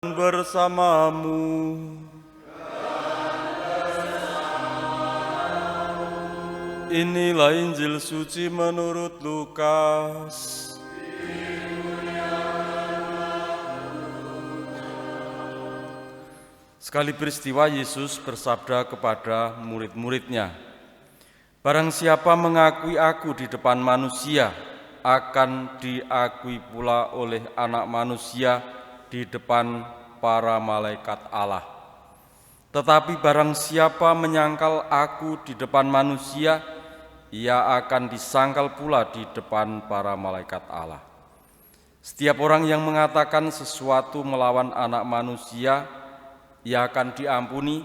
bersamamu. Inilah Injil suci menurut Lukas. Sekali peristiwa Yesus bersabda kepada murid-muridnya, "Barang siapa mengakui aku di depan manusia, akan diakui pula oleh Anak Manusia di depan para malaikat Allah. Tetapi barang siapa menyangkal aku di depan manusia, ia akan disangkal pula di depan para malaikat Allah. Setiap orang yang mengatakan sesuatu melawan Anak Manusia, ia akan diampuni,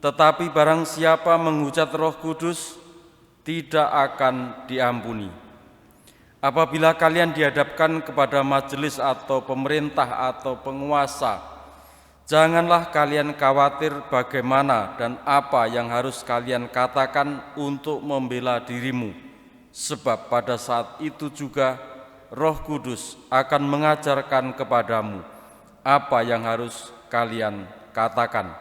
tetapi barang siapa menghujat Roh Kudus, tidak akan diampuni. Apabila kalian dihadapkan kepada majelis atau pemerintah atau penguasa, janganlah kalian khawatir bagaimana dan apa yang harus kalian katakan untuk membela dirimu, sebab pada saat itu juga Roh Kudus akan mengajarkan kepadamu apa yang harus kalian katakan."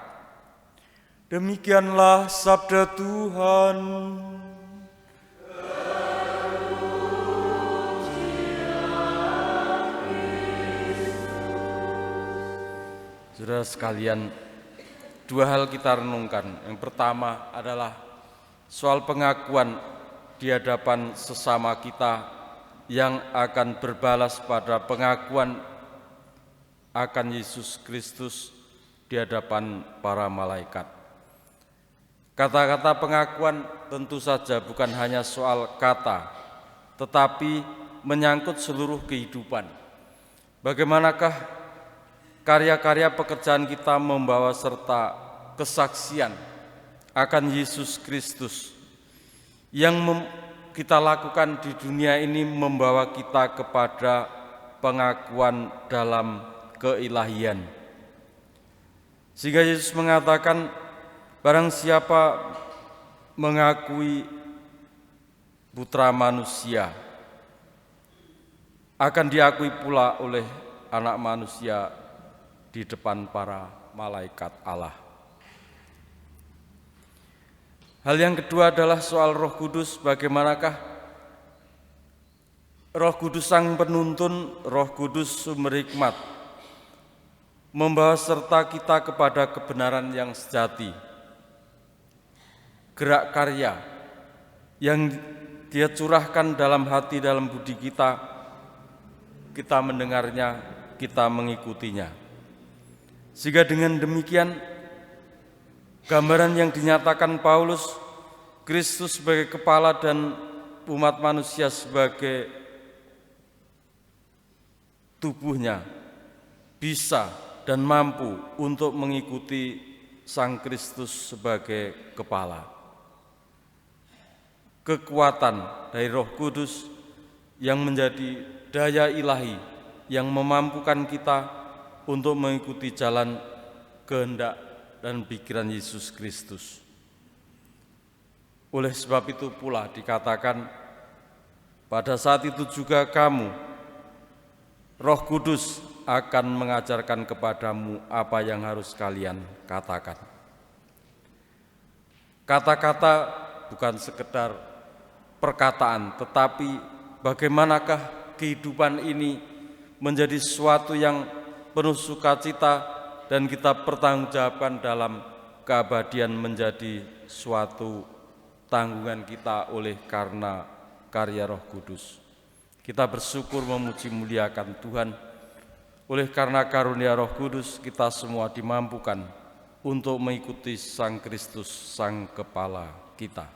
Demikianlah sabda Tuhan. Saudara sekalian, dua hal kita renungkan. Yang pertama adalah soal pengakuan di hadapan sesama kita yang akan berbalas pada pengakuan akan Yesus Kristus di hadapan para malaikat. Kata-kata pengakuan tentu saja bukan hanya soal kata, tetapi menyangkut seluruh kehidupan. Bagaimanakah karya-karya pekerjaan kita membawa serta kesaksian akan Yesus Kristus yang kita lakukan di dunia ini, membawa kita kepada pengakuan dalam keilahian. Sehingga Yesus mengatakan, barang siapa mengakui putra manusia, akan diakui pula oleh Anak Manusia di depan para malaikat Allah. Hal yang kedua adalah soal Roh Kudus. Bagaimanakah Roh Kudus Sang Penuntun, Roh Kudus sumber hikmat, membawa serta kita kepada kebenaran yang sejati. Gerak karya yang Dia curahkan dalam hati, dalam budi kita mendengarnya, kita mengikutinya. Sehingga dengan demikian, gambaran yang dinyatakan Paulus, Kristus sebagai kepala dan umat manusia sebagai tubuhnya, bisa dan mampu untuk mengikuti Sang Kristus sebagai kepala. Kekuatan dari Roh Kudus yang menjadi daya ilahi yang memampukan kita untuk mengikuti jalan kehendak dan pikiran Yesus Kristus. Oleh sebab itu pula dikatakan, pada saat itu juga kamu, Roh Kudus akan mengajarkan kepadamu apa yang harus kalian katakan. Kata-kata bukan sekedar perkataan, tetapi bagaimanakah kehidupan ini menjadi sesuatu yang penuh sukacita dan kita pertanggungjawabkan dalam keabadian, menjadi suatu tanggungan kita oleh karena karya Roh Kudus. Kita bersyukur, memuji, muliakan Tuhan. Oleh karena karunia Roh Kudus, kita semua dimampukan untuk mengikuti Sang Kristus, Sang Kepala kita.